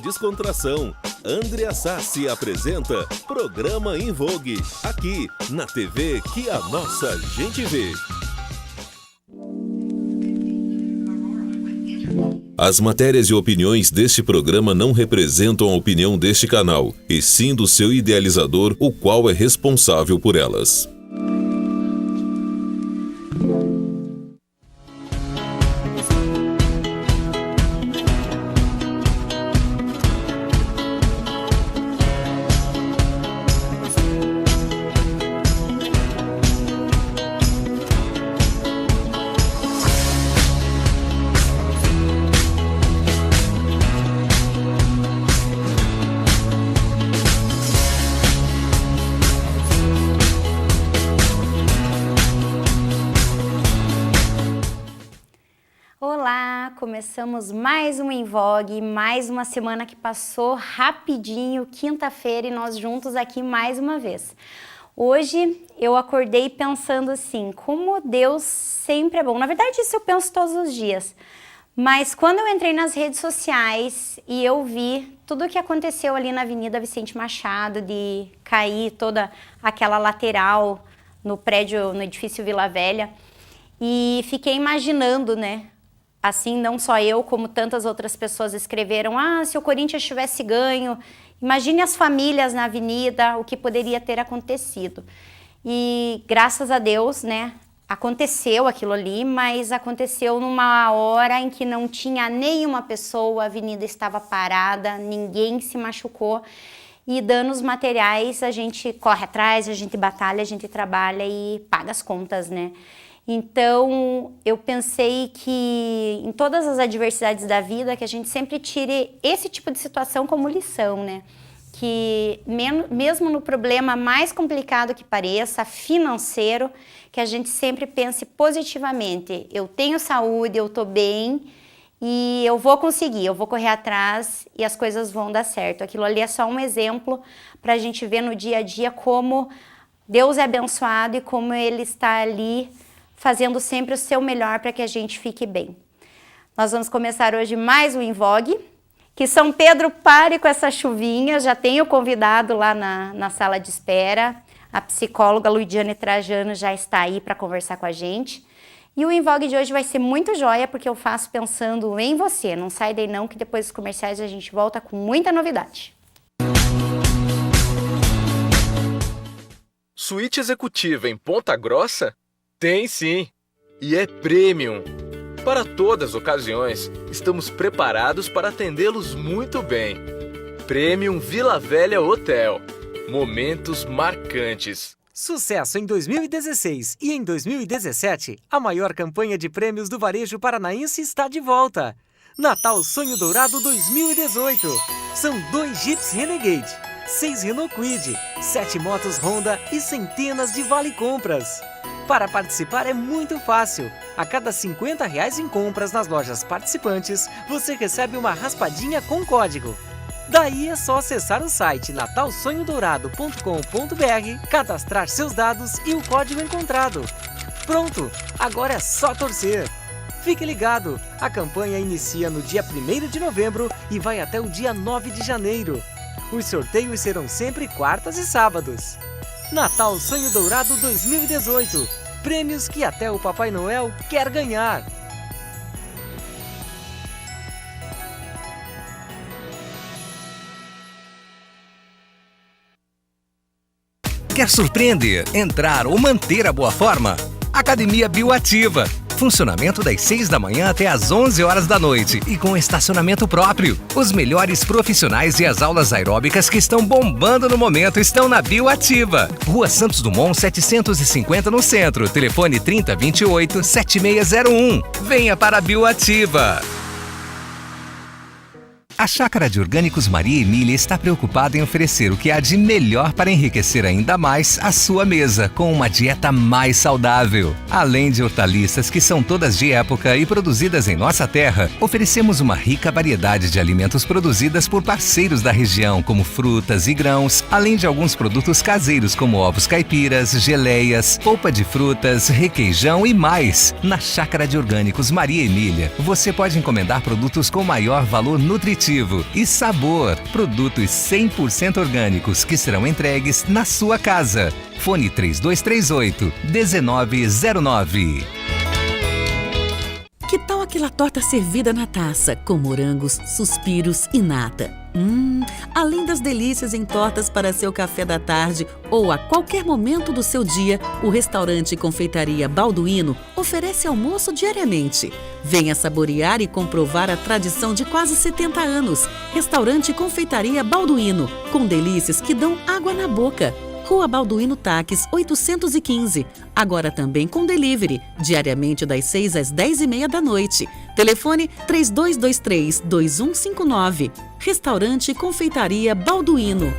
Descontração. Andrea Sassi apresenta Programa em Vogue, aqui na TV que a nossa gente vê. As matérias e opiniões deste programa não representam a opinião deste canal, e sim do seu idealizador, o qual é responsável por elas. Começamos mais um Em Vogue, mais uma semana que passou rapidinho, quinta-feira, e nós juntos aqui mais uma vez. Hoje eu acordei pensando assim, como Deus sempre é bom. Na verdade isso eu penso todos os dias, mas quando eu entrei nas redes sociais e eu vi tudo o que aconteceu ali na Avenida Vicente Machado, de cair toda aquela lateral no prédio, no edifício Vila Velha, e fiquei imaginando, né? Assim, não só eu, como tantas outras pessoas escreveram, se o Corinthians tivesse ganho, imagine as famílias na avenida, o que poderia ter acontecido. E graças a Deus, né, aconteceu aquilo ali, mas aconteceu numa hora em que não tinha nenhuma pessoa, a avenida estava parada, ninguém se machucou. E danos materiais, a gente corre atrás, a gente batalha, a gente trabalha e paga as contas, né? Então, eu pensei que em todas as adversidades da vida, que a gente sempre tire esse tipo de situação como lição, né? Que mesmo no problema mais complicado que pareça, financeiro, que a gente sempre pense positivamente. Eu tenho saúde, eu tô bem e eu vou conseguir, eu vou correr atrás e as coisas vão dar certo. Aquilo ali é só um exemplo para a gente ver no dia a dia como Deus é abençoado e como Ele está ali fazendo sempre o seu melhor para que a gente fique bem. Nós vamos começar hoje mais um Em Vogue, que São Pedro pare com essa chuvinha, já tenho convidado lá na sala de espera, a psicóloga Luidiane Trajano já está aí para conversar com a gente. E o Em Vogue de hoje vai ser muito joia, porque eu faço pensando em você, não sai daí não, que depois dos comerciais a gente volta com muita novidade. Suíte executiva em Ponta Grossa? Tem sim, e é premium. Para todas as ocasiões, estamos preparados para atendê-los muito bem. Premium Vila Velha Hotel. Momentos marcantes. Sucesso em 2016 e em 2017, a maior campanha de prêmios do varejo paranaense está de volta. Natal Sonho Dourado 2018. São 2 Jeeps Renegade, 6 Renault Kwid, 7 motos Honda e centenas de vale compras. Para participar é muito fácil. A cada R$50 em compras nas lojas participantes, você recebe uma raspadinha com código. Daí é só acessar o site natalsonhodourado.com.br, cadastrar seus dados e o código encontrado. Pronto, agora é só torcer. Fique ligado, a campanha inicia no dia 1º de novembro e vai até o dia 9 de janeiro. Os sorteios serão sempre quartas e sábados. Natal Sonho Dourado 2018. Prêmios que até o Papai Noel quer ganhar. Quer surpreender, entrar ou manter a boa forma? Academia Bioativa. Funcionamento das 6 da manhã até às 11 horas da noite e com estacionamento próprio. Os melhores profissionais e as aulas aeróbicas que estão bombando no momento estão na Bioativa. Rua Santos Dumont 750 no centro. Telefone 3028-7601. Venha para a Bioativa. A Chácara de Orgânicos Maria Emília está preocupada em oferecer o que há de melhor para enriquecer ainda mais a sua mesa, com uma dieta mais saudável. Além de hortaliças que são todas de época e produzidas em nossa terra, oferecemos uma rica variedade de alimentos produzidas por parceiros da região, como frutas e grãos, além de alguns produtos caseiros como ovos caipiras, geleias, polpa de frutas, requeijão e mais. Na Chácara de Orgânicos Maria Emília, você pode encomendar produtos com maior valor nutritivo nutritivo e sabor. Produtos 100% orgânicos que serão entregues na sua casa. Fone 3238-1909. Que tal aquela torta servida na taça, com morangos, suspiros e nata? Além das delícias em tortas para seu café da tarde ou a qualquer momento do seu dia, o restaurante Confeitaria Balduino oferece almoço diariamente. Venha saborear e comprovar a tradição de quase 70 anos. Restaurante Confeitaria Balduino, com delícias que dão água na boca. Rua Balduino Taques, 815. Agora também com delivery, diariamente das 6 às 10h30 da noite. Telefone 3223-2159. Restaurante Confeitaria Balduino.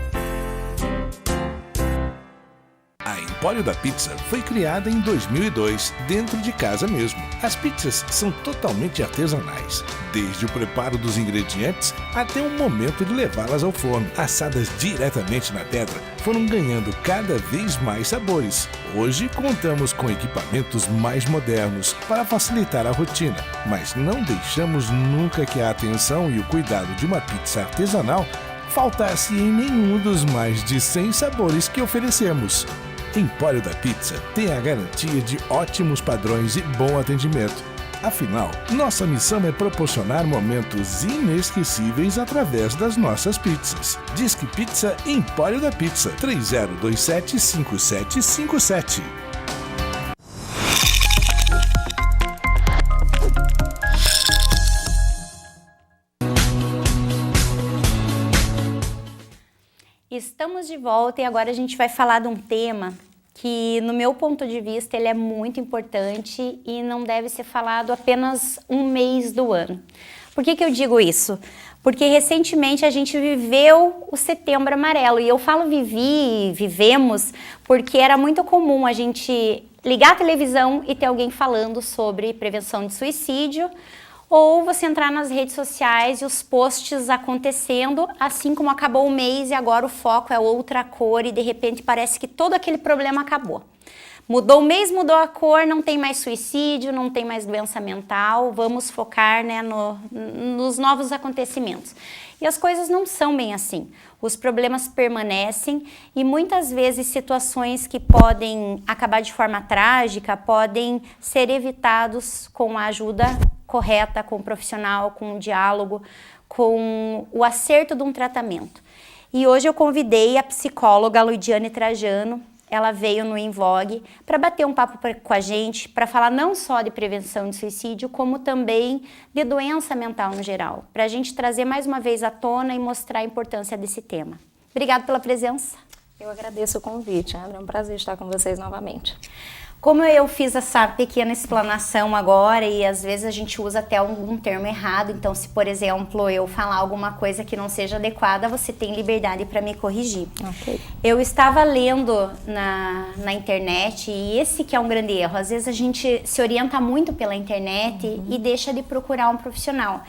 A Empório da Pizza foi criada em 2002, dentro de casa mesmo. As pizzas são totalmente artesanais, desde o preparo dos ingredientes até o momento de levá-las ao forno. Assadas diretamente na pedra, foram ganhando cada vez mais sabores. Hoje contamos com equipamentos mais modernos para facilitar a rotina, mas não deixamos nunca que a atenção e o cuidado de uma pizza artesanal faltasse em nenhum dos mais de 100 sabores que oferecemos. Empório da Pizza tem a garantia de ótimos padrões e bom atendimento. Afinal, nossa missão é proporcionar momentos inesquecíveis através das nossas pizzas. Disque Pizza Empório da Pizza 3027-5757. Estamos de volta e agora a gente vai falar de um tema que, no meu ponto de vista, ele é muito importante e não deve ser falado apenas um mês do ano. Por que eu digo isso? Porque recentemente a gente viveu o Setembro Amarelo, e eu falo vivemos, porque era muito comum a gente ligar a televisão e ter alguém falando sobre prevenção de suicídio, ou você entrar nas redes sociais e os posts acontecendo, assim como acabou o mês e agora o foco é outra cor e de repente parece que todo aquele problema acabou. Mudou o mês, mudou a cor, não tem mais suicídio, não tem mais doença mental, vamos focar, né, nos novos acontecimentos. E as coisas não são bem assim. Os problemas permanecem e muitas vezes situações que podem acabar de forma trágica podem ser evitados com a ajuda correta, com o profissional, com o diálogo, com o acerto de um tratamento. E hoje eu convidei a psicóloga Luidiane Trajano. Ela veio no Envogue para bater um papo com a gente, para falar não só de prevenção de suicídio, como também de doença mental no geral, para a gente trazer mais uma vez à tona e mostrar a importância desse tema. Obrigada pela presença. Eu agradeço o convite, André, é um prazer estar com vocês novamente. Como eu fiz essa pequena explanação agora e às vezes a gente usa até algum termo errado, então se, por exemplo, eu falar alguma coisa que não seja adequada, você tem liberdade para me corrigir. Okay. Eu estava lendo na internet e esse que é um grande erro. Às vezes a gente se orienta muito pela internet e deixa de procurar um profissional.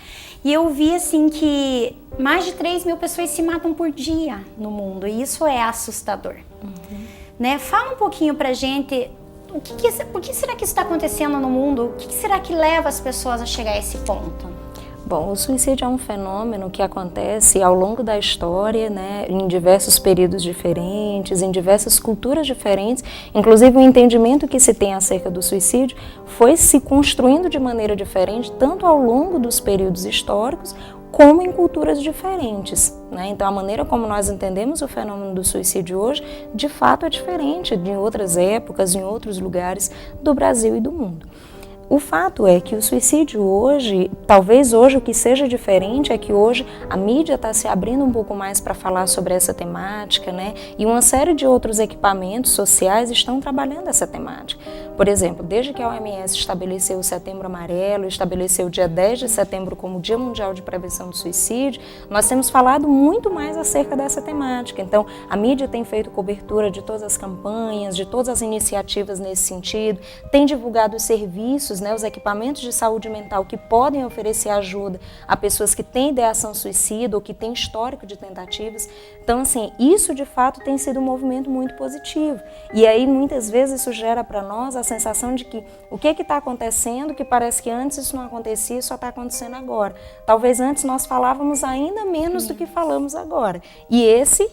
E eu vi assim que mais de 3 mil pessoas se matam por dia no mundo e isso é assustador. Né? Fala um pouquinho pra gente... Por que será que isso está acontecendo no mundo? O que será que leva as pessoas a chegar a esse ponto? Bom, o suicídio é um fenômeno que acontece ao longo da história, né, em diversos períodos diferentes, em diversas culturas diferentes. Inclusive, o entendimento que se tem acerca do suicídio foi se construindo de maneira diferente, tanto ao longo dos períodos históricos, como em culturas diferentes, né? Então, a maneira como nós entendemos o fenômeno do suicídio hoje, de fato, é diferente de outras épocas, em outros lugares do Brasil e do mundo. O fato é que o suicídio hoje, talvez hoje o que seja diferente é que hoje a mídia está se abrindo um pouco mais para falar sobre essa temática, né? E uma série de outros equipamentos sociais estão trabalhando essa temática. Por exemplo, desde que a OMS estabeleceu o Setembro Amarelo, estabeleceu o dia 10 de setembro como Dia Mundial de Prevenção do Suicídio, nós temos falado muito mais acerca dessa temática. Então, a mídia tem feito cobertura de todas as campanhas, de todas as iniciativas nesse sentido, tem divulgado os serviços, né, os equipamentos de saúde mental que podem oferecer ajuda a pessoas que têm ideação suicida ou que têm histórico de tentativas. Então, assim, isso de fato tem sido um movimento muito positivo. E aí, muitas vezes, isso gera para nós a sensação de que o que está acontecendo, que parece que antes isso não acontecia, só está acontecendo agora. Talvez antes nós falávamos ainda menos do que falamos agora. E esse,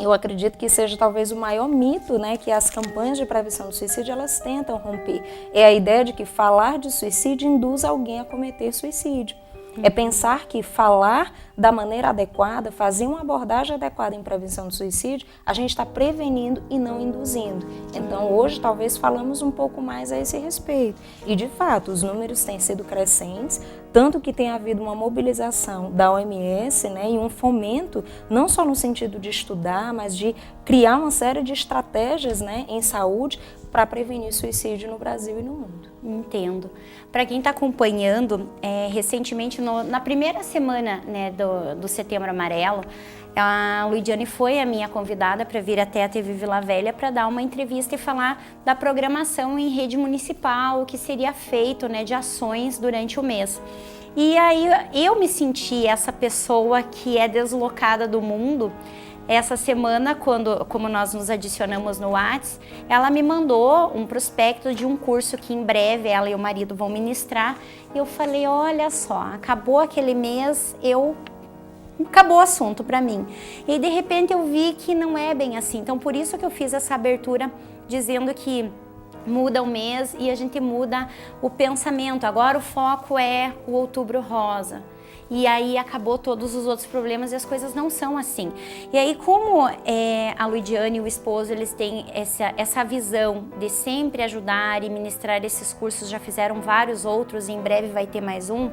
eu acredito que seja talvez o maior mito, né, que as campanhas de prevenção do suicídio elas tentam romper. É a ideia de que falar de suicídio induz alguém a cometer suicídio. É pensar que falar da maneira adequada, fazer uma abordagem adequada em prevenção do suicídio, a gente está prevenindo e não induzindo. Então hoje talvez falamos um pouco mais a esse respeito. E de fato os números têm sido crescentes, tanto que tem havido uma mobilização da OMS, né, e um fomento, não só no sentido de estudar, mas de criar uma série de estratégias, né, em saúde para prevenir suicídio no Brasil e no mundo. Entendo. Para quem está acompanhando, recentemente, na primeira semana, né, do Setembro Amarelo, a Luidiane foi a minha convidada para vir até a TV Vila Velha para dar uma entrevista e falar da programação em rede municipal, o que seria feito, né, de ações durante o mês. E aí eu me senti essa pessoa que é deslocada do mundo. Essa semana, como nós nos adicionamos no Whats, ela me mandou um prospecto de um curso que em breve ela e o marido vão ministrar. E eu falei, olha só, acabou aquele mês, acabou o assunto para mim. E de repente eu vi que não é bem assim. Então por isso que eu fiz essa abertura dizendo que muda o mês e a gente muda o pensamento. Agora o foco é o Outubro Rosa. E aí acabou todos os outros problemas e as coisas não são assim. E aí como a Luidiane e o esposo, eles têm essa visão de sempre ajudar e ministrar esses cursos, já fizeram vários outros e em breve vai ter mais um,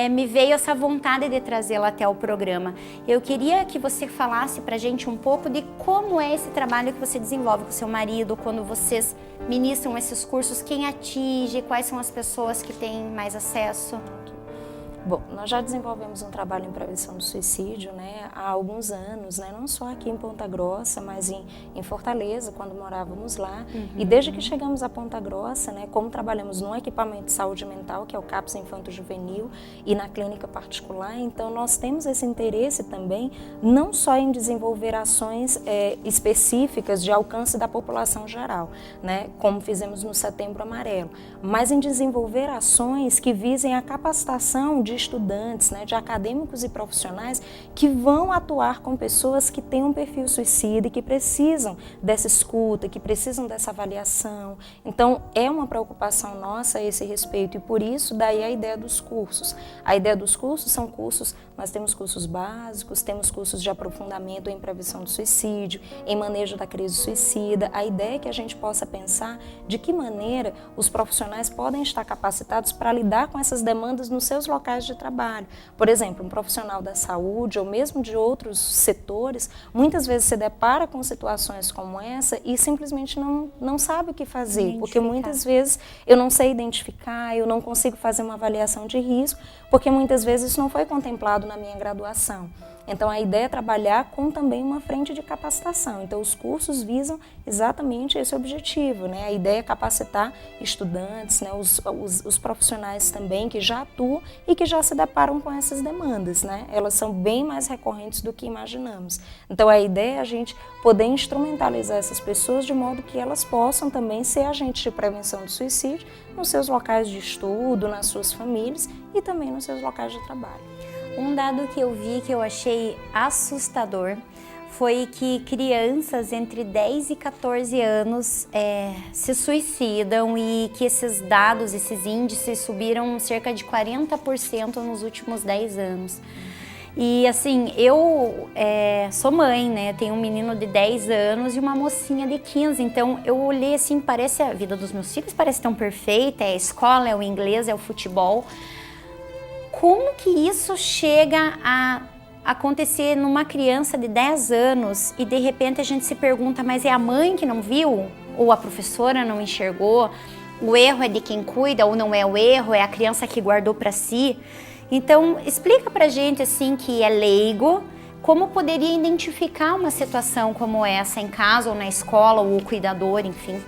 me veio essa vontade de trazê-la até o programa. Eu queria que você falasse pra gente um pouco de como é esse trabalho que você desenvolve com seu marido, quando vocês ministram esses cursos, quem atinge, quais são as pessoas que têm mais acesso. Bom, nós já desenvolvemos um trabalho em prevenção do suicídio, né, há alguns anos, né, não só aqui em Ponta Grossa, mas em Fortaleza, quando morávamos lá. E desde que chegamos a Ponta Grossa, né, como trabalhamos num equipamento de saúde mental, que é o CAPS Infanto Juvenil, e na clínica particular, então nós temos esse interesse também, não só em desenvolver ações específicas de alcance da população geral, né, como fizemos no Setembro Amarelo, mas em desenvolver ações que visem a capacitação de estudantes, né, de acadêmicos e profissionais que vão atuar com pessoas que têm um perfil suicida e que precisam dessa escuta, que precisam dessa avaliação. Então, é uma preocupação nossa a esse respeito e por isso daí a ideia dos cursos. A ideia dos cursos são cursos, nós temos cursos básicos, temos cursos de aprofundamento em prevenção do suicídio, em manejo da crise suicida. A ideia é que a gente possa pensar de que maneira os profissionais podem estar capacitados para lidar com essas demandas nos seus locais de trabalho. Por exemplo, um profissional da saúde ou mesmo de outros setores, muitas vezes se depara com situações como essa e simplesmente não sabe o que fazer, porque muitas vezes eu não sei identificar, eu não consigo fazer uma avaliação de risco, porque muitas vezes isso não foi contemplado na minha graduação. Então a ideia é trabalhar com também uma frente de capacitação. Então os cursos visam exatamente esse objetivo, né? A ideia é capacitar estudantes, né? Os profissionais também que já atuam e que já se deparam com essas demandas, né? Elas são bem mais recorrentes do que imaginamos. Então a ideia é a gente poder instrumentalizar essas pessoas de modo que elas possam também ser agentes de prevenção do suicídio nos seus locais de estudo, nas suas famílias e também nos seus locais de trabalho. Um dado que eu vi que eu achei assustador foi que crianças entre 10 e 14 anos se suicidam e que esses dados, esses índices subiram cerca de 40% nos últimos 10 anos. E assim, eu sou mãe, né? Tenho um menino de 10 anos e uma mocinha de 15, então eu olhei assim, parece a vida dos meus filhos parece tão perfeita, é a escola, é o inglês, é o futebol. Como que isso chega a acontecer numa criança de 10 anos e de repente a gente se pergunta, mas é a mãe que não viu? Ou a professora não enxergou? O erro é de quem cuida ou não é o erro? É a criança que guardou para si? Então, explica pra gente, assim, que é leigo, como poderia identificar uma situação como essa em casa ou na escola ou o cuidador, enfim.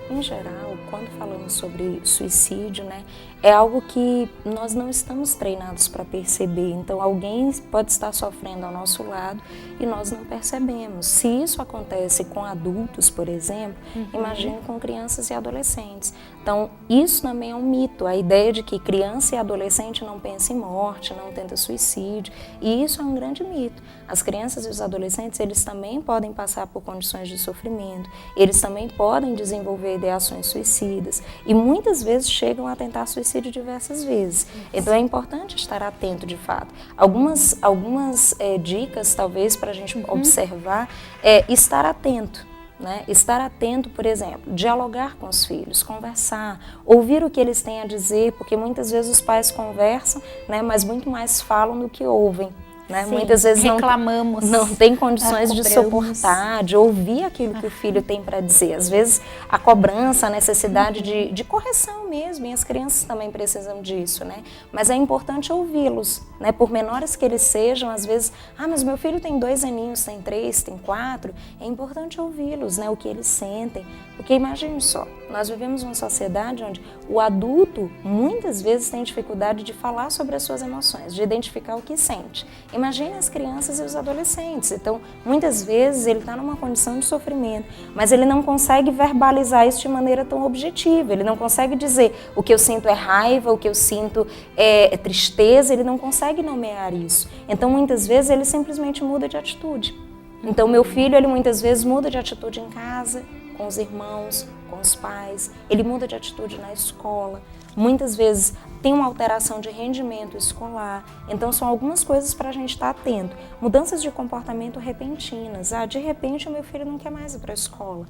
Em geral, quando falamos sobre suicídio, né, é algo que nós não estamos treinados para perceber. Então, alguém pode estar sofrendo ao nosso lado e nós não percebemos. Se isso acontece com adultos, por exemplo, imagine com crianças e adolescentes. Então, isso também é um mito, a ideia de que criança e adolescente não pensa em morte, não tenta suicídio, e isso é um grande mito. As crianças e os adolescentes, eles também podem passar por condições de sofrimento, eles também podem desenvolver ideações suicidas, e muitas vezes chegam a tentar suicídio diversas vezes. Então, é importante estar atento, de fato. Algumas dicas, talvez, para a gente observar, é estar atento. Né? Estar atento, por exemplo, dialogar com os filhos, conversar, ouvir o que eles têm a dizer, porque muitas vezes os pais conversam, né, mas muito mais falam do que ouvem. Né? Sim, muitas vezes reclamamos, não tem condições de suportar, de ouvir aquilo que o filho tem para dizer. Às vezes a cobrança, a necessidade de correção mesmo, e as crianças também precisam disso, né? Mas é importante ouvi-los, né? Por menores que eles sejam, às vezes, mas meu filho tem 2 aninhos, tem 3, tem 4, é importante ouvi-los, né? O que eles sentem, porque imagine só, nós vivemos uma sociedade onde o adulto muitas vezes tem dificuldade de falar sobre as suas emoções, de identificar o que sente. Imagine as crianças e os adolescentes. Então, muitas vezes ele está numa condição de sofrimento, mas ele não consegue verbalizar isso de maneira tão objetiva. Ele não consegue dizer o que eu sinto é raiva, o que eu sinto é tristeza, ele não consegue nomear isso. Então, muitas vezes ele simplesmente muda de atitude. Então, meu filho, ele muitas vezes muda de atitude em casa, com os irmãos, com os pais, ele muda de atitude na escola. Muitas vezes tem uma alteração de rendimento escolar. Então, são algumas coisas para a gente estar atento. Mudanças de comportamento repentinas. De repente, o meu filho não quer mais ir para a escola.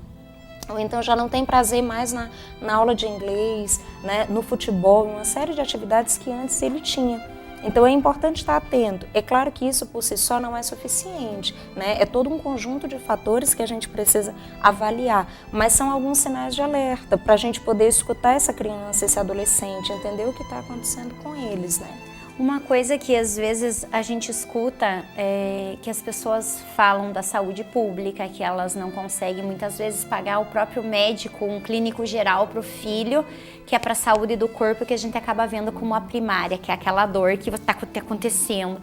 Ou então já não tem prazer mais na aula de inglês, né, no futebol, uma série de atividades que antes ele tinha. Então é importante estar atento. É claro que isso por si só não é suficiente, né? É todo um conjunto de fatores que a gente precisa avaliar, mas são alguns sinais de alerta para a gente poder escutar essa criança, esse adolescente, entender o que está acontecendo com eles, né? Uma coisa que às vezes a gente escuta é que as pessoas falam da saúde pública, que elas não conseguem muitas vezes pagar o próprio médico, um clínico geral para o filho, que é para a saúde do corpo, que a gente acaba vendo como a primária, que é aquela dor que está acontecendo.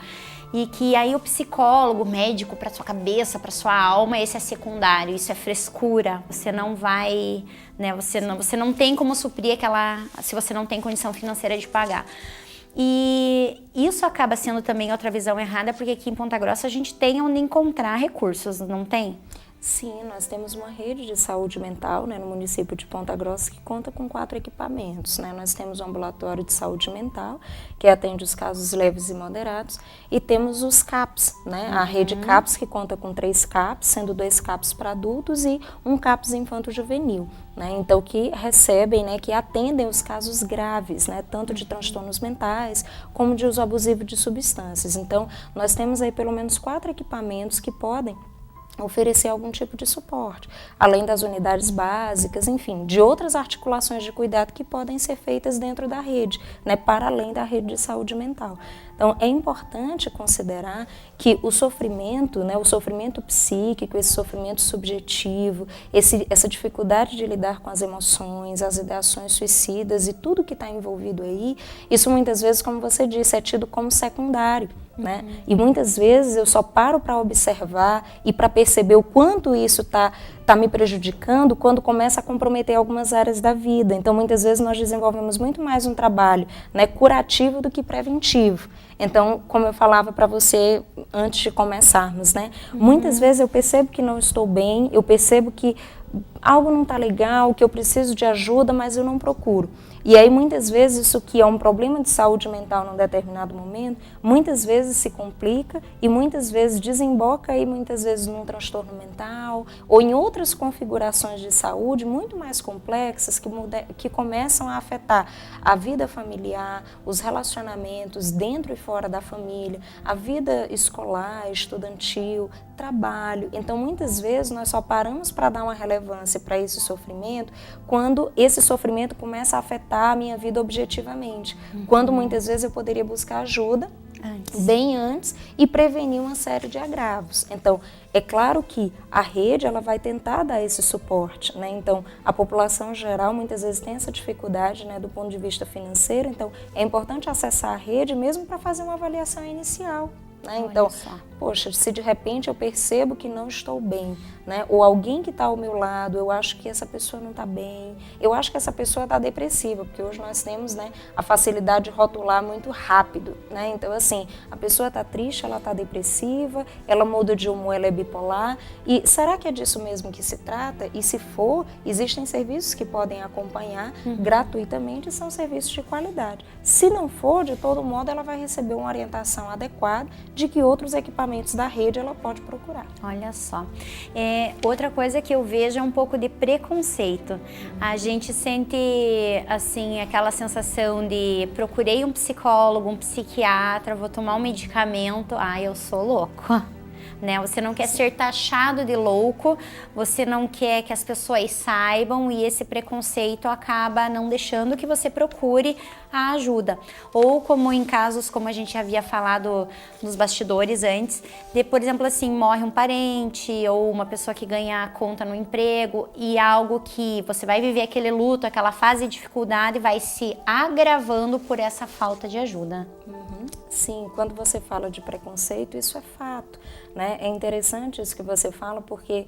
E que aí o psicólogo, o médico para sua cabeça, para sua alma, esse é secundário, isso é frescura. Você não vai, né? Você não tem como suprir aquela, se você não tem condição financeira de pagar. E isso acaba sendo também outra visão errada, porque aqui em Ponta Grossa a gente tem onde encontrar recursos, não tem? Sim, nós temos uma rede de saúde mental, né, no município de Ponta Grossa, que conta com 4 equipamentos. Né? Nós temos um ambulatório de saúde mental, que atende os casos leves e moderados, e temos os CAPs, né? A rede CAPs, que conta com 3 CAPs, sendo 2 CAPs para adultos e um CAPs infanto-juvenil. Né? Então, que recebem, né, que atendem os casos graves, né, tanto de transtornos mentais como de uso abusivo de substâncias. Então, nós temos aí pelo menos 4 equipamentos que podem oferecer algum tipo de suporte, além das unidades básicas, enfim, de outras articulações de cuidado que podem ser feitas dentro da rede, né, para além da rede de saúde mental. Então, é importante considerar que o sofrimento, né, o sofrimento psíquico, esse sofrimento subjetivo, essa dificuldade de lidar com as emoções, as ideações suicidas e tudo que está envolvido aí, isso muitas vezes, como você disse, é tido como secundário. Né? E muitas vezes eu só paro para observar e para perceber o quanto isso está me prejudicando quando começa a comprometer algumas áreas da vida. Então, muitas vezes nós desenvolvemos muito mais um trabalho, né, curativo do que preventivo. Então, como eu falava para você antes de começarmos, né, muitas vezes eu percebo que não estou bem, eu percebo que algo não está legal, que eu preciso de ajuda, mas eu não procuro. E aí, muitas vezes, isso que é um problema de saúde mental num determinado momento, muitas vezes se complica e muitas vezes desemboca aí, muitas vezes, num transtorno mental ou em outras configurações de saúde muito mais complexas que começam a afetar a vida familiar, os relacionamentos dentro e fora da família, a vida escolar, estudantil, trabalho. Então, muitas vezes, nós só paramos para dar uma relevância para esse sofrimento quando esse sofrimento começa a afetar a minha vida objetivamente. Quando muitas vezes eu poderia buscar ajuda, bem antes e prevenir uma série de agravos. Então, é claro que a rede ela vai tentar dar esse suporte, né? Então, a população geral muitas vezes tem essa dificuldade, né, do ponto de vista financeiro, então é importante acessar a rede mesmo para fazer uma avaliação inicial. Né? Então, poxa, se de repente eu percebo que não estou bem, né? Ou alguém que está ao meu lado, eu acho que essa pessoa não está bem, eu acho que essa pessoa está depressiva, porque hoje nós temos, né, a facilidade de rotular muito rápido, né? Então, assim, a pessoa está triste, ela está depressiva, ela muda de humor, ela é bipolar, e será que é disso mesmo que se trata? E se for, existem serviços que podem acompanhar gratuitamente e são serviços de qualidade. Se não for, de todo modo, ela vai receber uma orientação adequada de que outros equipamentos da rede ela pode procurar. Olha só. Outra coisa que eu vejo é um pouco de preconceito. A gente sente, assim, aquela sensação de procurei um psicólogo, um psiquiatra, vou tomar um medicamento, eu sou louco. Né? Você não quer ser taxado de louco, você não quer que as pessoas saibam e esse preconceito acaba não deixando que você procure a ajuda. Ou como em casos, como a gente havia falado nos bastidores antes, de, por exemplo, assim, morre um parente ou uma pessoa que ganha conta no emprego e algo que você vai viver aquele luto, aquela fase de dificuldade vai se agravando por essa falta de ajuda. Sim, quando você fala de preconceito, isso é fato, né? É interessante isso que você fala, porque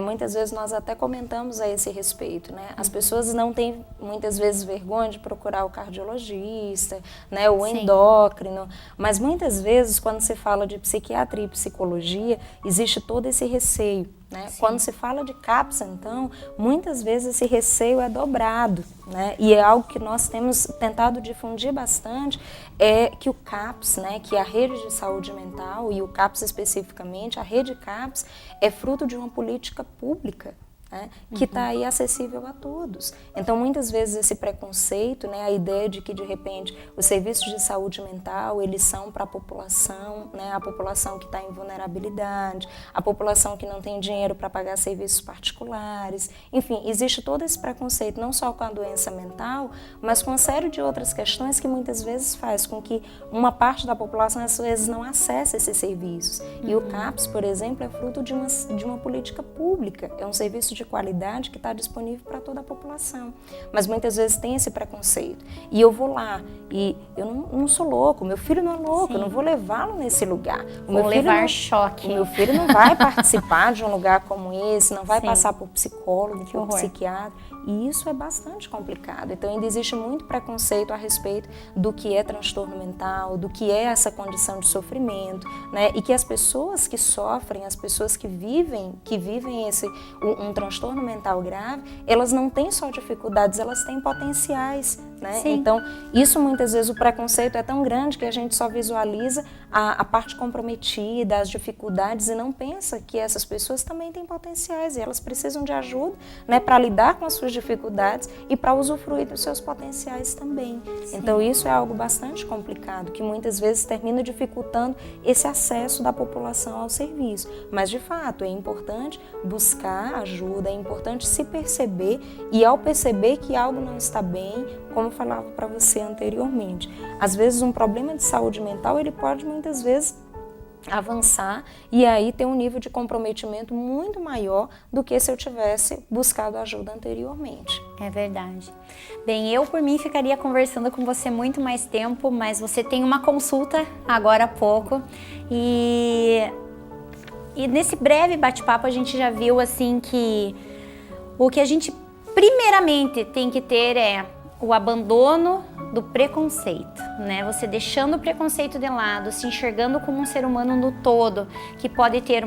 muitas vezes nós até comentamos a esse respeito, né? As pessoas não têm muitas vezes vergonha de procurar o cardiologista, né? O endócrino, mas muitas vezes quando se fala de psiquiatria e psicologia, existe todo esse receio. Né? Quando se fala de CAPS, então, muitas vezes esse receio é dobrado, né? E é algo que nós temos tentado difundir bastante, é que o CAPS, né, que é a rede de saúde mental, e o CAPS especificamente, a rede CAPS, é fruto de uma política pública, né, que está aí acessível a todos. Então, muitas vezes esse preconceito, né, a ideia de que, de repente, os serviços de saúde mental, eles são para a população, né, a população que está em vulnerabilidade, a população que não tem dinheiro para pagar serviços particulares, enfim, existe todo esse preconceito, não só com a doença mental, mas com uma série de outras questões que muitas vezes faz com que uma parte da população, às vezes, não acesse esses serviços. E o CAPS, por exemplo, é fruto de uma política pública, é um serviço de qualidade que está disponível para toda a população. Mas muitas vezes tem esse preconceito. E eu vou lá e eu não sou louco, meu filho não é louco, eu não vou levá-lo nesse lugar. Vou levar choque. O meu filho não vai participar de um lugar como esse, não vai passar por psicólogo, por psiquiatra. E isso é bastante complicado. Então ainda existe muito preconceito a respeito do que é transtorno mental, do que é essa condição de sofrimento, né? E que as pessoas que sofrem, as pessoas que vivem um transtorno mental grave, elas não têm só dificuldades, elas têm potenciais, né? Então, isso muitas vezes o preconceito é tão grande que a gente só visualiza a parte comprometida, as dificuldades e não pensa que essas pessoas também têm potenciais e elas precisam de ajuda, né, para lidar com as suas dificuldades e para usufruir dos seus potenciais também. Então, isso é algo bastante complicado, que muitas vezes termina dificultando esse acesso da população ao serviço. Mas, de fato, é importante buscar ajuda, é importante se perceber e, ao perceber que algo não está bem, como eu falava para você anteriormente, às vezes um problema de saúde mental, ele pode muitas vezes avançar e aí ter um nível de comprometimento muito maior do que se eu tivesse buscado ajuda anteriormente. É verdade. Bem, eu por mim ficaria conversando com você muito mais tempo, mas você tem uma consulta agora há pouco e nesse breve bate-papo a gente já viu assim que o que a gente primeiramente tem que ter é o abandono do preconceito, né? Você deixando o preconceito de lado, se enxergando como um ser humano no todo, que pode ter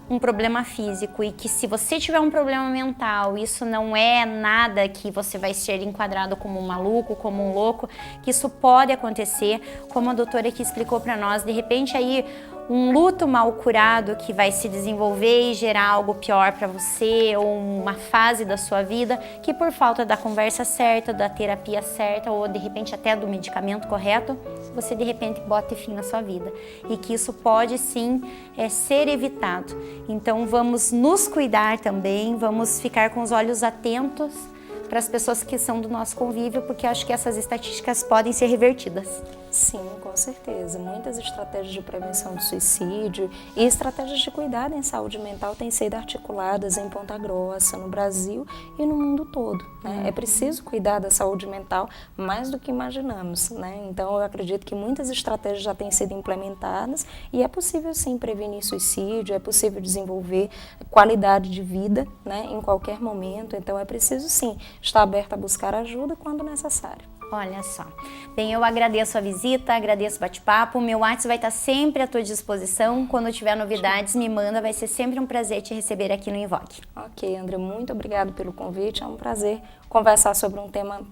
um problema físico e que se você tiver um problema mental, isso não é nada que você vai ser enquadrado como um maluco, como um louco, que isso pode acontecer, como a doutora aqui explicou para nós, de repente aí um luto mal curado que vai se desenvolver e gerar algo pior para você ou uma fase da sua vida que por falta da conversa certa, da terapia certa ou de repente até do medicamento correto, você de repente bote fim na sua vida e que isso pode sim ser evitado. Então vamos nos cuidar também, vamos ficar com os olhos atentos para as pessoas que são do nosso convívio, porque acho que essas estatísticas podem ser revertidas. Sim, com certeza. Muitas estratégias de prevenção de suicídio e estratégias de cuidado em saúde mental têm sido articuladas em Ponta Grossa, no Brasil e no mundo todo, né? É preciso cuidar da saúde mental mais do que imaginamos, né? Então, eu acredito que muitas estratégias já têm sido implementadas e é possível, sim, prevenir suicídio, é possível desenvolver qualidade de vida, né, em qualquer momento. Então, é preciso, sim, estar aberto a buscar ajuda quando necessário. Olha só. Bem, eu agradeço a visita, agradeço o bate-papo. Meu WhatsApp vai estar sempre à tua disposição. Quando tiver novidades, me manda. Vai ser sempre um prazer te receber aqui no Invoque. Ok, André, muito obrigado pelo convite. É um prazer conversar sobre um tema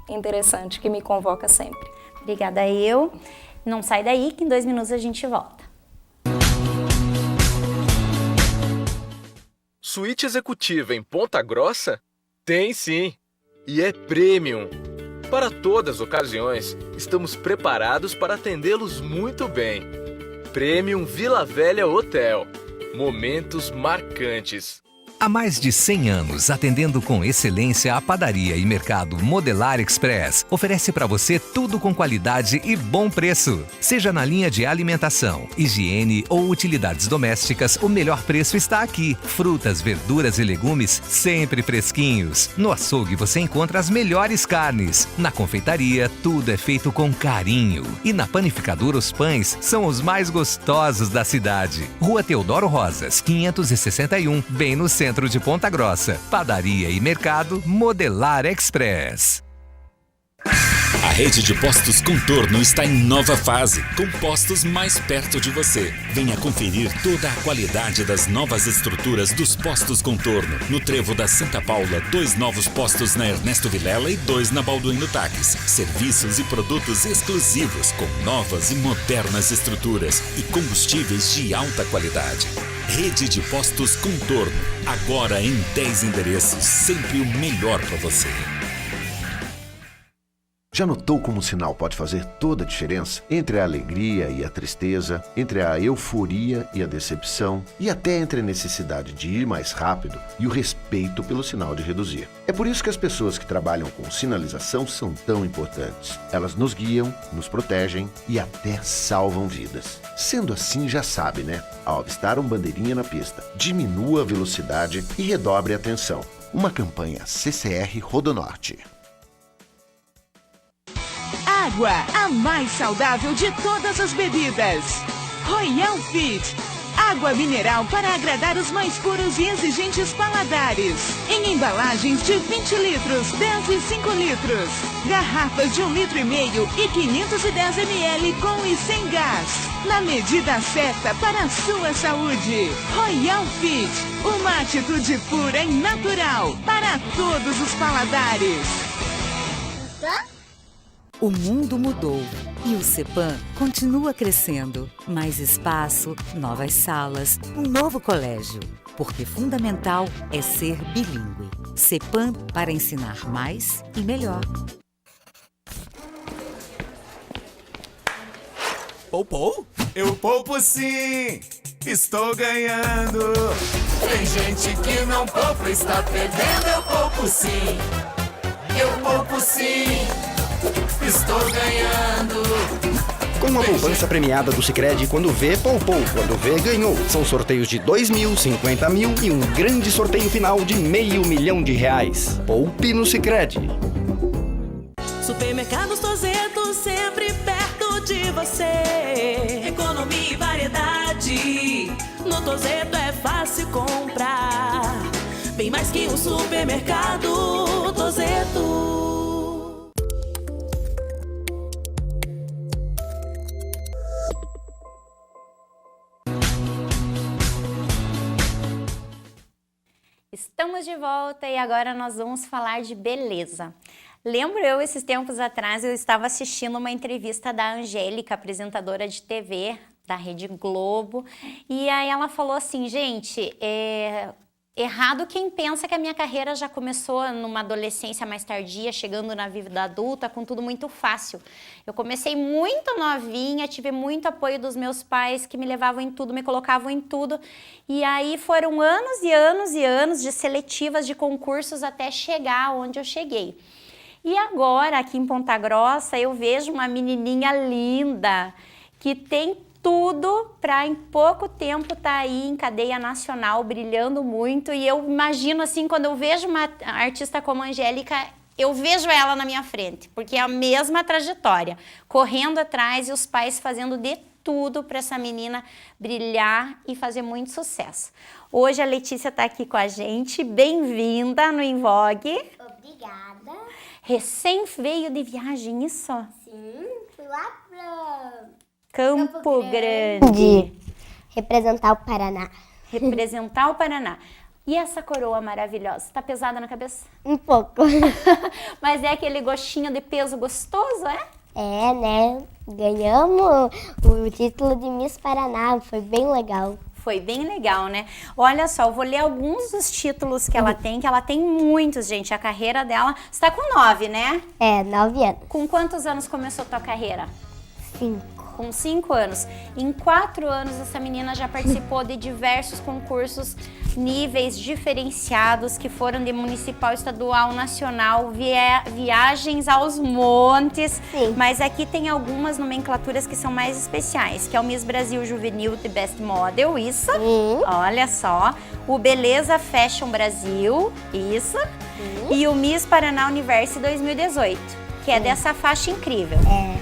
interessante que me convoca sempre. Obrigada eu. Não sai daí que em 2 minutos a gente volta. Suíte executiva em Ponta Grossa? Tem sim! E é premium! Para todas as ocasiões, estamos preparados para atendê-los muito bem. Premium Vila Velha Hotel. Momentos marcantes. Há mais de 100 anos, atendendo com excelência a padaria e mercado Modelar Express, oferece para você tudo com qualidade e bom preço. Seja na linha de alimentação, higiene ou utilidades domésticas, o melhor preço está aqui. Frutas, verduras e legumes sempre fresquinhos. No açougue você encontra as melhores carnes. Na confeitaria, tudo é feito com carinho. E na panificadora, os pães são os mais gostosos da cidade. Rua Teodoro Rosas, 561, bem no centro de Ponta Grossa. Padaria e mercado Modelar Express. A rede de postos Contorno está em nova fase, com postos mais perto de você. Venha conferir toda a qualidade das novas estruturas dos postos Contorno. No Trevo da Santa Paula, 2 novos postos na Ernesto Vilela e 2 na Balduino Taques. Serviços e produtos exclusivos, com novas e modernas estruturas e combustíveis de alta qualidade. Rede de postos Contorno, agora em 10 endereços, sempre o melhor para você. Já notou como o sinal pode fazer toda a diferença? Entre a alegria e a tristeza, entre a euforia e a decepção, e até entre a necessidade de ir mais rápido e o respeito pelo sinal de reduzir. É por isso que as pessoas que trabalham com sinalização são tão importantes. Elas nos guiam, nos protegem e até salvam vidas. Sendo assim, já sabe, né? Ao avistar um bandeirinha na pista, diminua a velocidade e redobre a atenção. Uma campanha CCR Rodonorte. Água, a mais saudável de todas as bebidas. Royal Fit, água mineral para agradar os mais puros e exigentes paladares. Em embalagens de 20 litros, 10 e 5 litros. Garrafas de 1,5 litro e 510 ml com e sem gás. Na medida certa para a sua saúde. Royal Fit, uma atitude pura e natural para todos os paladares. O mundo mudou e o CEPAM continua crescendo. Mais espaço, novas salas, um novo colégio. Porque fundamental é ser bilíngue. CEPAM para ensinar mais e melhor. Poupou? Eu poupo sim! Estou ganhando! Tem gente que não poupa, está perdendo. Eu poupo sim! Eu poupo sim! Estou ganhando! Com a poupança premiada do Sicredi, quando vê, poupou. Quando vê, ganhou. São sorteios de 2 mil, 50 mil e um grande sorteio final de R$500 mil. Poupe no Sicredi. Supermercados Tozeto, sempre perto de você. Economia e variedade. No Tozeto é fácil comprar. Bem mais que um supermercado. Tozeto. Estamos de volta e agora nós vamos falar de beleza. Lembro eu, esses tempos atrás, eu estava assistindo uma entrevista da Angélica, apresentadora de TV da Rede Globo, e aí ela falou assim, gente, errado quem pensa que a minha carreira já começou numa adolescência mais tardia, chegando na vida adulta, com tudo muito fácil. Eu comecei muito novinha, tive muito apoio dos meus pais que me levavam em tudo, me colocavam em tudo. E aí foram anos e anos e anos de seletivas, de concursos até chegar onde eu cheguei. E agora, aqui em Ponta Grossa, eu vejo uma menininha linda que tem tudo para em pouco tempo estar aí em cadeia nacional, brilhando muito. E eu imagino assim, quando eu vejo uma artista como a Angélica, eu vejo ela na minha frente, porque é a mesma trajetória, correndo atrás e os pais fazendo de tudo para essa menina brilhar e fazer muito sucesso. Hoje a Letícia está aqui com a gente, bem-vinda no Em Vogue. Obrigada. Recém veio de viagem, isso? Sim, fui lá para Campo Grande. Representar o Paraná. Representar o Paraná. E essa coroa maravilhosa? Tá pesada na cabeça? Um pouco. Mas é aquele gostinho de peso gostoso, é? É, né? Ganhamos o título de Miss Paraná, foi bem legal. Foi bem legal, né? Olha só, eu vou ler alguns dos títulos que ela tem muitos, gente. A carreira dela, você tá com 9, né? É, 9 anos. Com quantos anos começou a tua carreira? 5. Com 5 anos. Em 4 anos, essa menina já participou de diversos concursos, níveis diferenciados, que foram de municipal, estadual, nacional, viagens aos montes. Sim. Mas aqui tem algumas nomenclaturas que são mais especiais, que é o Miss Brasil Juvenil The Best Model, isso. Olha só. O Beleza Fashion Brasil, isso. E o Miss Paraná Universo 2018. Que é dessa faixa incrível.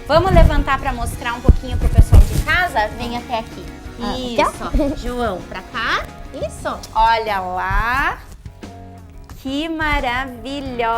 Vamos levantar para mostrar um pouquinho pro pessoal de casa? Vem até aqui. Isso. João, pra cá. Isso. Olha lá. Que maravilhosa.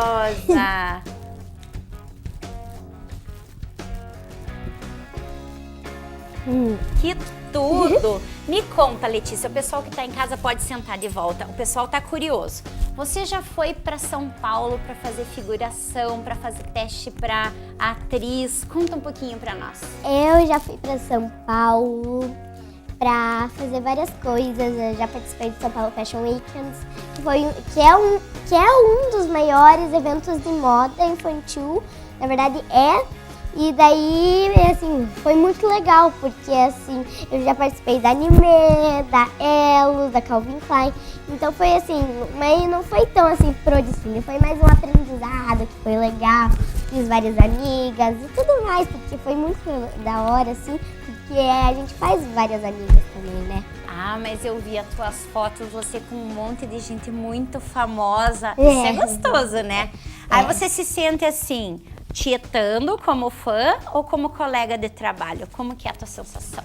Que tudo. Me conta, Letícia, o pessoal que tá em casa pode sentar de volta. O pessoal tá curioso. Você já foi para São Paulo para fazer figuração, para fazer teste para atriz? Conta um pouquinho para nós. Eu já fui para São Paulo para fazer várias coisas. Eu já participei do São Paulo Fashion Weekends, que é um dos maiores eventos de moda infantil. Na verdade E daí, assim, foi muito legal, porque, assim, eu já participei da Anime, da Elo, da Calvin Klein. Então foi assim, mas não foi tão, assim, pro desfile. Foi mais um aprendizado, que foi legal. Fiz várias amigas e tudo mais, porque foi muito da hora, assim, porque a gente faz várias amigas também, né? Ah, mas eu vi as tuas fotos, você com um monte de gente muito famosa. Isso é gostoso, né? Aí você se sente assim, tietando como fã ou como colega de trabalho? Como que é a tua sensação?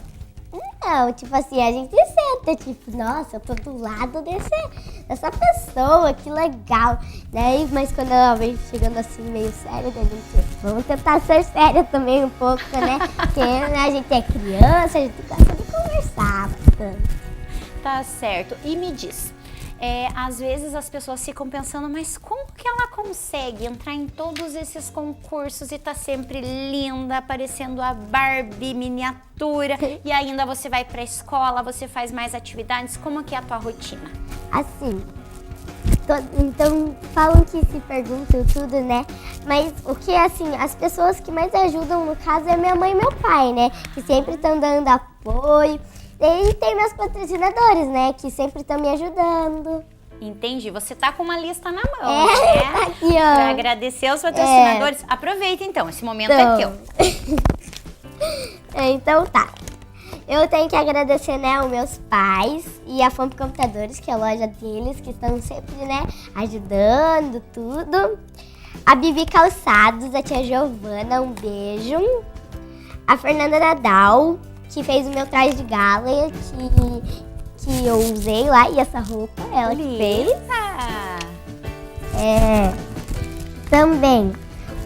Não, tipo assim, a gente senta, tipo, nossa, eu tô do lado dessa pessoa, que legal, né? Mas quando ela vem chegando assim meio séria, a gente, vamos tentar ser séria também um pouco, né? Porque a gente é criança, a gente gosta de conversar bastante. Tá certo. E me diz, às vezes as pessoas ficam pensando, mas como que ela consegue entrar em todos esses concursos e tá sempre linda, parecendo a Barbie miniatura, e ainda você vai pra escola, você faz mais atividades, como que é a tua rotina? Assim, então falam que se perguntam tudo, né? Mas o que, assim, as pessoas que mais ajudam no caso é minha mãe e meu pai, né? Que sempre estão dando apoio. E tem meus patrocinadores, né? Que sempre estão me ajudando. Entendi. Você tá com uma lista na mão, né? Aqui, ó. Pra agradecer aos patrocinadores. Aproveita, então. Esse momento é teu. Então tá. Eu tenho que agradecer, né, aos meus pais e a FOMP Computadores, que é a loja deles, que estão sempre, né, ajudando, tudo. A Bibi Calçados, a tia Giovana, um beijo. A Fernanda Nadal, que fez o meu traje de gala, que eu usei lá, e essa roupa, ela que fez. Também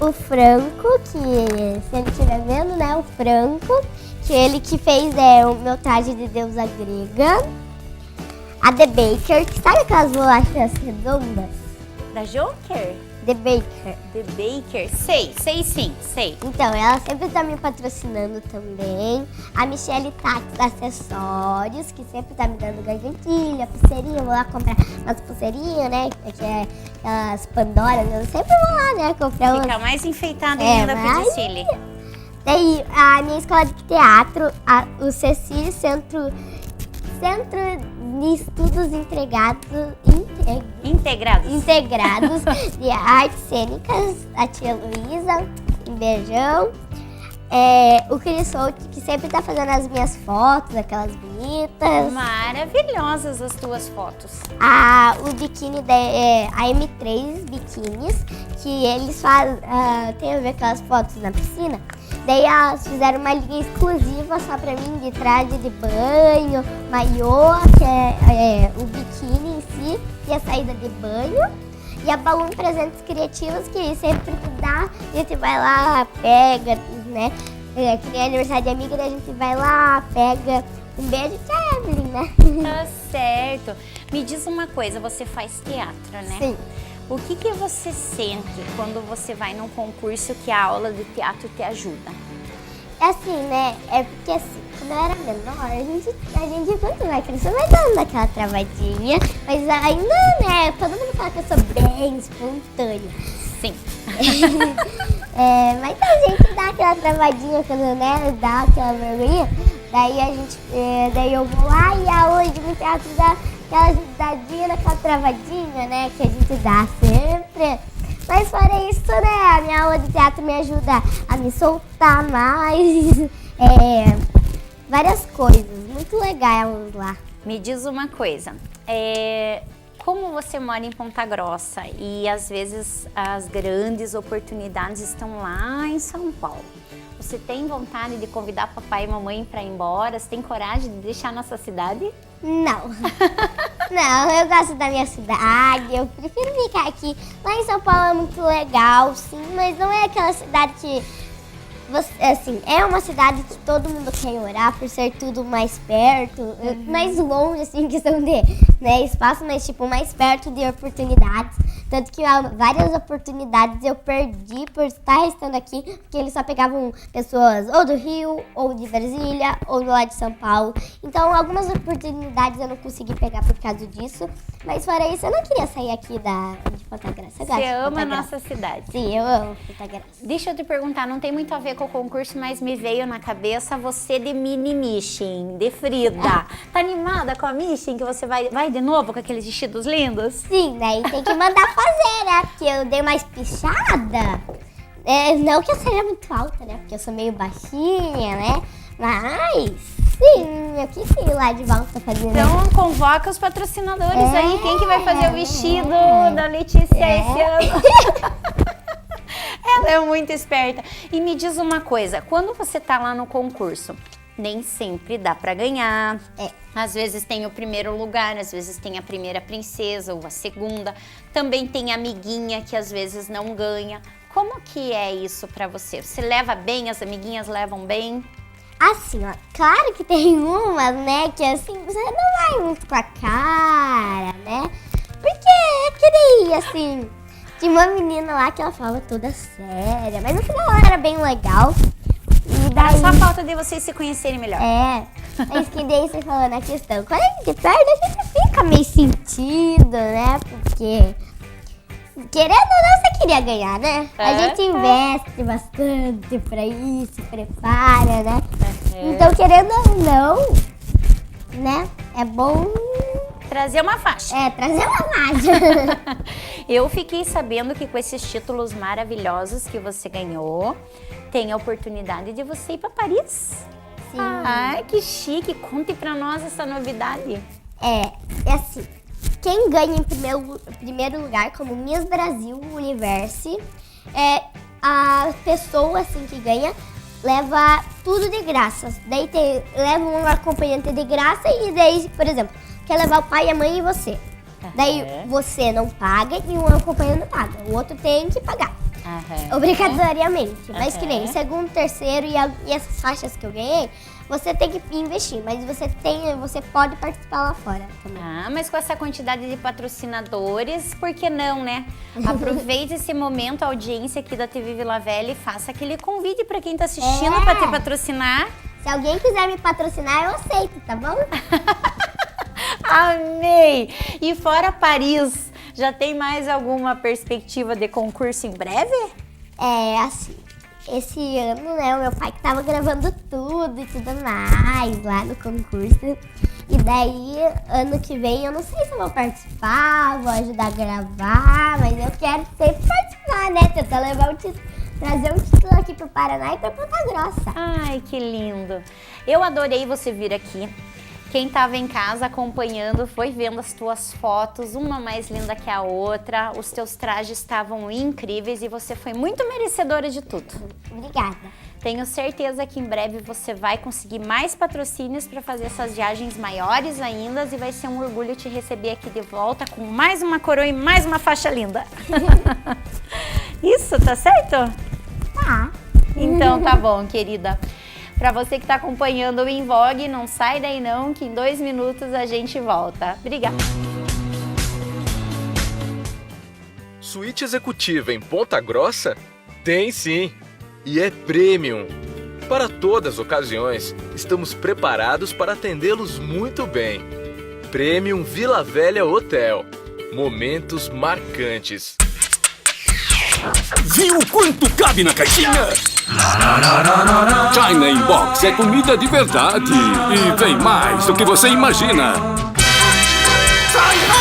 o Franco, que se ele estiver vendo, né, o Franco, que ele que fez o meu traje de deusa grega. A The Baker, que sabe aquelas bolachas redondas? Da Joker? The Baker. The Baker, sei sim, sei. Então, ela sempre tá me patrocinando também. A Michelle Tax Acessórios, que sempre tá me dando gargantilha, pulseirinha. Eu vou lá comprar umas pulseirinhas, né? Que é aquelas Pandoras. Eu sempre vou lá, né? Comprar Fica mais enfeitada ainda pro desfile. Daí, a minha escola de teatro, o CECI, Centro de Estudos Integrados Integrados de artes cênicas, a tia Luísa, um beijão. O Cris Souto, que sempre tá fazendo as minhas fotos, aquelas bonitas. Maravilhosas as tuas fotos. O biquíni a M3 Biquínis, que eles fazem, tem a ver aquelas fotos na piscina. Daí elas fizeram uma linha exclusiva só pra mim, de traje de banho, maiô, que é o biquíni em si, e a saída de banho. E a Balloon Presentes Criativos, que sempre que dá, a gente vai lá, pega, né? Que nem aniversário de amiga, daí a gente vai lá, pega. Um beijo, tia Evelyn, né? Tá certo. Me diz uma coisa, você faz teatro, né? Sim. O que você sente quando você vai num concurso que a aula de teatro te ajuda? É assim, né? É porque assim, quando eu era menor, a gente quando vai crescer, vai dando aquela travadinha. Mas ainda, né? Todo mundo fala que eu sou bem espontânea. Sim. Mas a gente dá aquela travadinha quando, né? Dá aquela vergonha. Daí eu vou lá e a aula de teatro dá aquela ajudadinha naquela travadinha, né? Que a gente dá sempre. Mas fora isso, né? A minha aula de teatro me ajuda a me soltar mais. Várias coisas. Muito legais lá. Me diz uma coisa. Como você mora em Ponta Grossa e às vezes as grandes oportunidades estão lá em São Paulo, você tem vontade de convidar papai e mamãe para ir embora? Você tem coragem de deixar a nossa cidade? Não. Não, eu gosto da minha cidade, eu prefiro ficar aqui. Lá em São Paulo é muito legal, sim, mas não é aquela cidade que... assim, é uma cidade que todo mundo quer morar por ser tudo mais perto, mais longe, assim, questão de espaço, mas tipo, mais perto de oportunidades. Tanto que várias oportunidades eu perdi por estar estando aqui, porque eles só pegavam pessoas ou do Rio, ou de Brasília, ou do lado de São Paulo. Então, algumas oportunidades eu não consegui pegar por causa disso. Mas fora isso, eu não queria sair aqui de Ponta Grossa. Você ama a nossa cidade? Sim, eu amo Ponta Grossa. Deixa eu te perguntar, não tem muito a ver com o concurso, mas me veio na cabeça você de mini Mission, de Frida. Tá animada com a Mission, que você vai de novo com aqueles vestidos lindos? Sim, daí tem que mandar fazer, né? Porque eu dei uma espichada. Não que eu seja muito alta, né? Porque eu sou meio baixinha, né? Mas, sim, eu quis ir lá de volta fazendo. Então, convoca os patrocinadores aí. Quem que vai fazer o vestido da Letícia esse ano? Ela é muito esperta. E me diz uma coisa, quando você tá lá no concurso, nem sempre dá pra ganhar. Às vezes tem o primeiro lugar, às vezes tem a primeira princesa ou a segunda. Também tem amiguinha que às vezes não ganha. Como que é isso pra você? Você leva bem, as amiguinhas levam bem? Assim, ó, claro que tem umas, né, que assim, você não vai muito com a cara, né? Porque daí, assim, tinha uma menina lá que ela falava toda séria, mas no final ela era bem legal. E daí... Era só falta de vocês se conhecerem melhor. Mas que daí você falou na questão, quando a gente perde, a gente fica meio sentido, né? Porque, querendo ou não, você queria ganhar, né? A gente investe bastante pra isso, se prepara, né? Então, querendo ou não, né? É bom... trazer uma faixa. Trazer uma faixa. Eu fiquei sabendo que com esses títulos maravilhosos que você ganhou, tem a oportunidade de você ir para Paris. Sim. Ai, que chique. Conte pra nós essa novidade. É assim, quem ganha em primeiro lugar, como Miss Brasil Universe, a pessoa assim que ganha leva tudo de graça. Daí leva um acompanhante de graça e daí, por exemplo, quer levar o pai, a mãe e você. Daí você não paga e um acompanhante não paga. O outro tem que pagar. Obrigatoriamente. Mas que nem segundo, terceiro e essas faixas que eu ganhei, você tem que investir, mas você pode participar lá fora também. Mas com essa quantidade de patrocinadores, por que não, né? Aproveite esse momento, a audiência aqui da TV Vila Velha e faça aquele convite para quem tá assistindo para te patrocinar. Se alguém quiser me patrocinar, eu aceito, tá bom? Amei! E fora Paris, já tem mais alguma perspectiva de concurso em breve? Assim, esse ano, né, o meu pai que tava gravando tudo e tudo mais lá no concurso. E daí, ano que vem, eu não sei se eu vou participar, vou ajudar a gravar, mas eu quero sempre participar, né? Tentar levar o título, trazer um título aqui pro Paraná e pra Ponta Grossa. Ai, que lindo. Eu adorei você vir aqui. Quem estava em casa acompanhando foi vendo as tuas fotos, uma mais linda que a outra. Os teus trajes estavam incríveis e você foi muito merecedora de tudo. Obrigada. Tenho certeza que em breve você vai conseguir mais patrocínios para fazer essas viagens maiores ainda e vai ser um orgulho te receber aqui de volta com mais uma coroa e mais uma faixa linda. Isso, tá certo? Tá. Então tá bom, querida. Para você que está acompanhando o Em Vogue, não sai daí não, que em 2 minutos a gente volta. Obrigada. Suíte executiva em Ponta Grossa? Tem sim, e é premium. Para todas as ocasiões, estamos preparados para atendê-los muito bem. Premium Vila Velha Hotel. Momentos marcantes. Viu quanto cabe na caixinha? China Inbox é comida de verdade e vem mais do que você imagina. China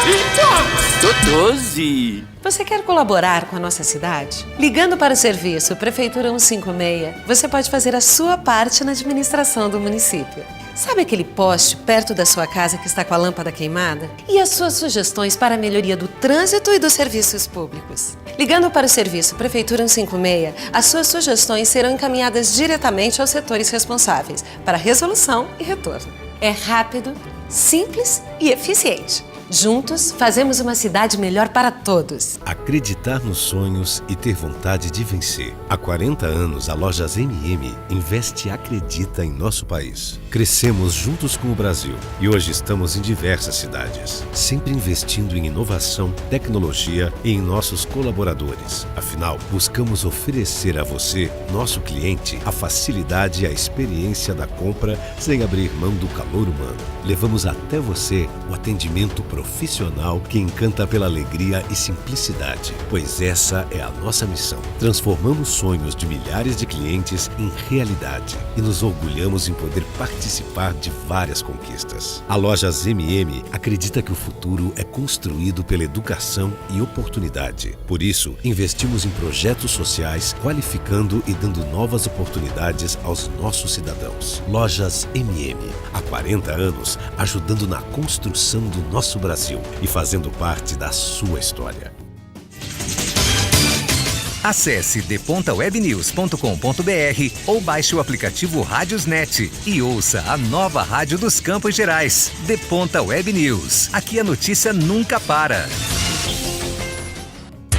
Inbox! 12. Você quer colaborar com a nossa cidade? Ligando para o serviço Prefeitura 156, você pode fazer a sua parte na administração do município. Sabe aquele poste perto da sua casa que está com a lâmpada queimada? E as suas sugestões para a melhoria do trânsito e dos serviços públicos? Ligando para o serviço Prefeitura 156, as suas sugestões serão encaminhadas diretamente aos setores responsáveis para resolução e retorno. É rápido, simples e eficiente. Juntos, fazemos uma cidade melhor para todos. Acreditar nos sonhos e ter vontade de vencer. Há 40 anos, a Lojas MM investe e acredita em nosso país. Crescemos juntos com o Brasil e hoje estamos em diversas cidades, sempre investindo em inovação, tecnologia e em nossos colaboradores. Afinal, buscamos oferecer a você, nosso cliente, a facilidade e a experiência da compra sem abrir mão do calor humano. Levamos até você o atendimento profissional que encanta pela alegria e simplicidade, pois essa é a nossa missão. Transformamos sonhos de milhares de clientes em realidade e nos orgulhamos em poder participar de várias conquistas. A Lojas MM acredita que o futuro é construído pela educação e oportunidade. Por isso, investimos em projetos sociais, qualificando e dando novas oportunidades aos nossos cidadãos. Lojas MM, há 40 anos, ajudando na construção do nosso Brasil e fazendo parte da sua história. Acesse depontawebnews.com.br ou baixe o aplicativo Rádiosnet e ouça a nova rádio dos Campos Gerais. De Ponta Web News. Aqui a notícia nunca para.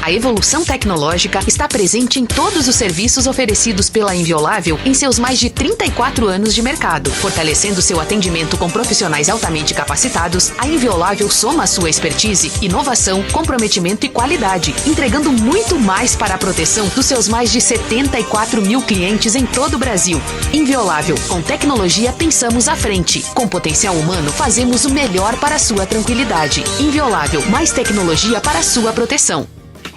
A evolução tecnológica está presente em todos os serviços oferecidos pela Inviolável em seus mais de 34 anos de mercado. Fortalecendo seu atendimento com profissionais altamente capacitados, a Inviolável soma a sua expertise, inovação, comprometimento e qualidade, entregando muito mais para a proteção dos seus mais de 74 mil clientes em todo o Brasil. Inviolável, com tecnologia pensamos à frente. Com potencial humano, fazemos o melhor para a sua tranquilidade. Inviolável, mais tecnologia para a sua proteção.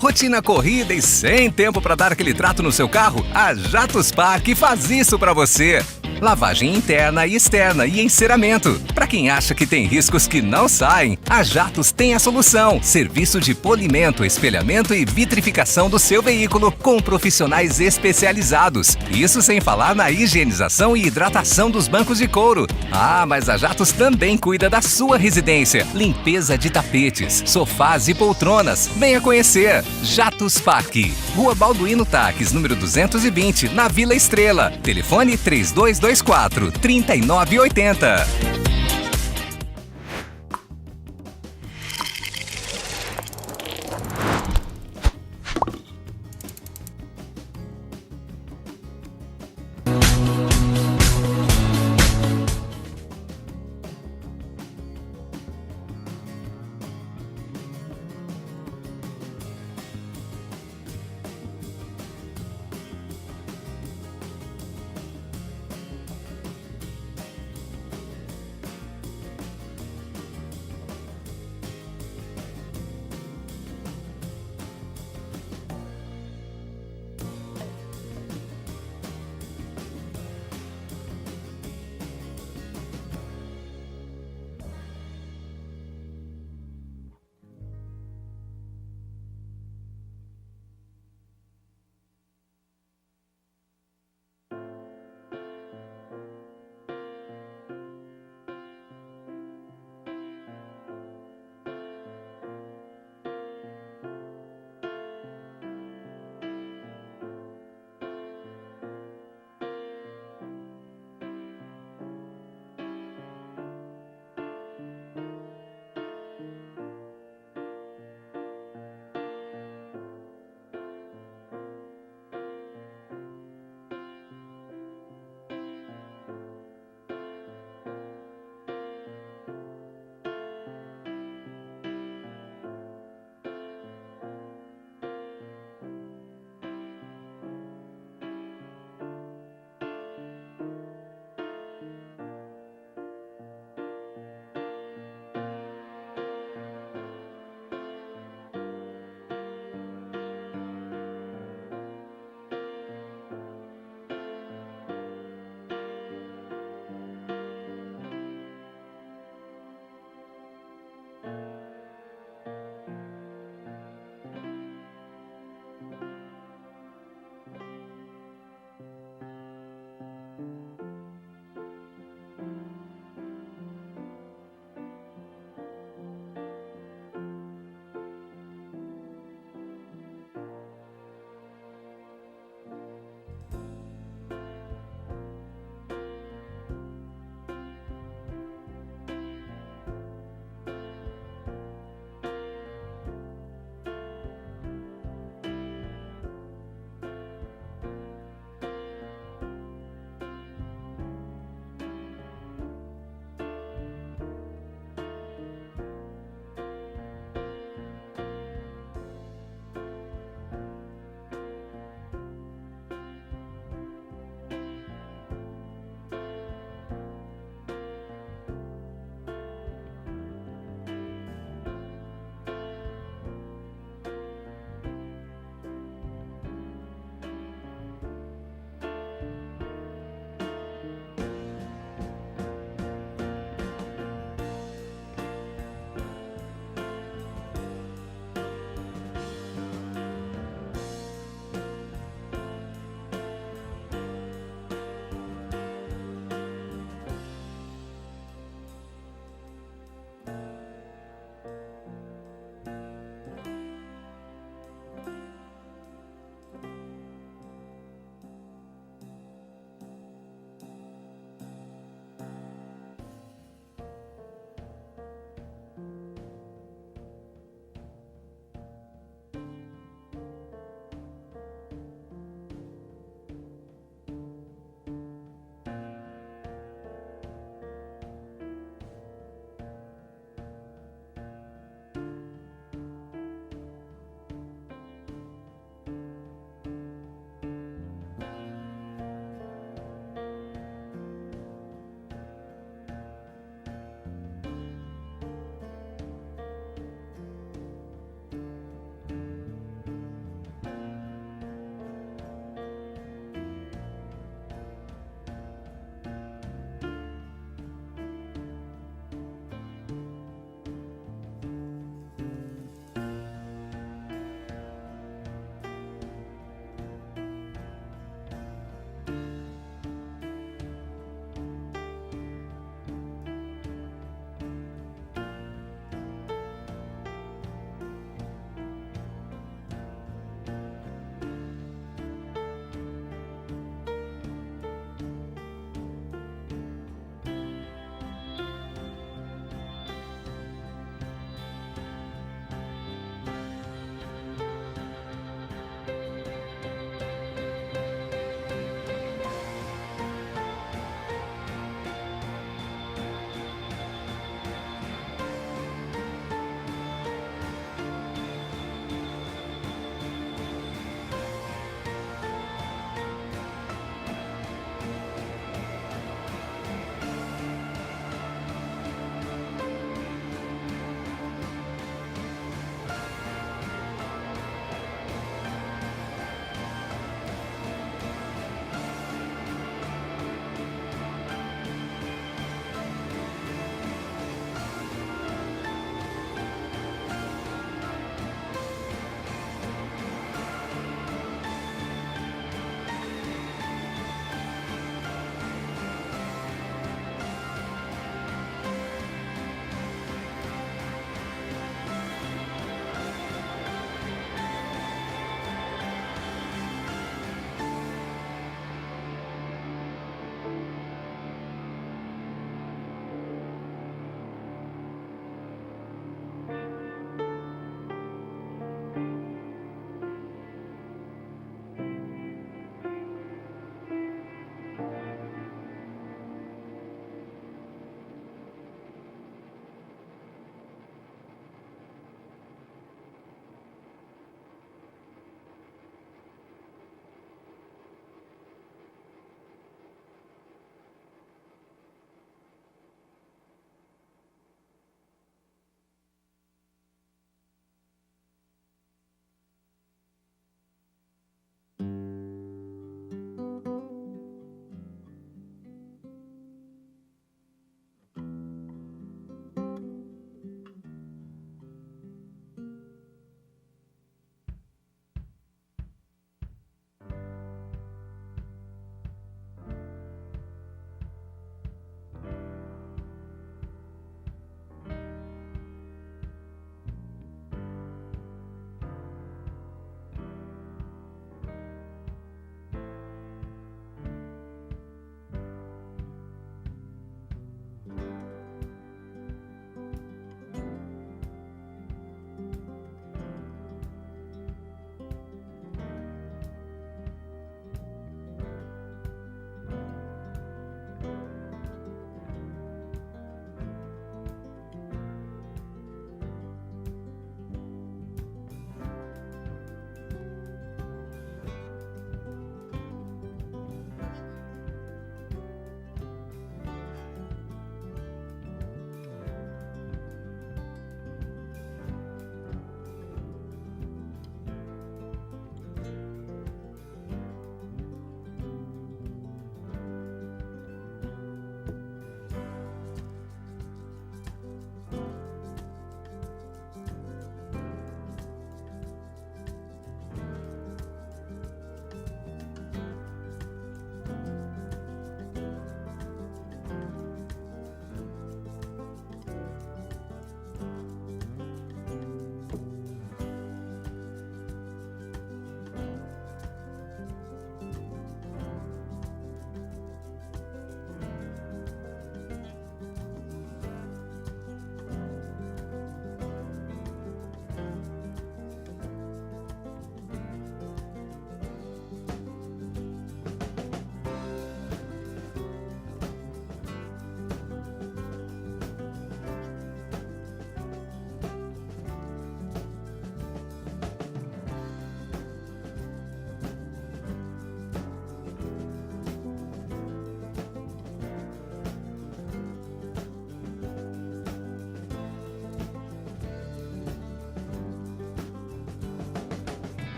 Rotina corrida e sem tempo para dar aquele trato no seu carro? A Jatos Park faz isso para você. Lavagem interna e externa e enceramento. Para quem acha que tem riscos que não saem, a Jatos tem a solução. Serviço de polimento, espelhamento e vitrificação do seu veículo com profissionais especializados. Isso sem falar na higienização e hidratação dos bancos de couro. Ah, mas a Jatos também cuida da sua residência. Limpeza de tapetes, sofás e poltronas. Venha conhecer. Jatos Park. Rua Balduino Taques, número 220, na Vila Estrela. Telefone 3224-3980.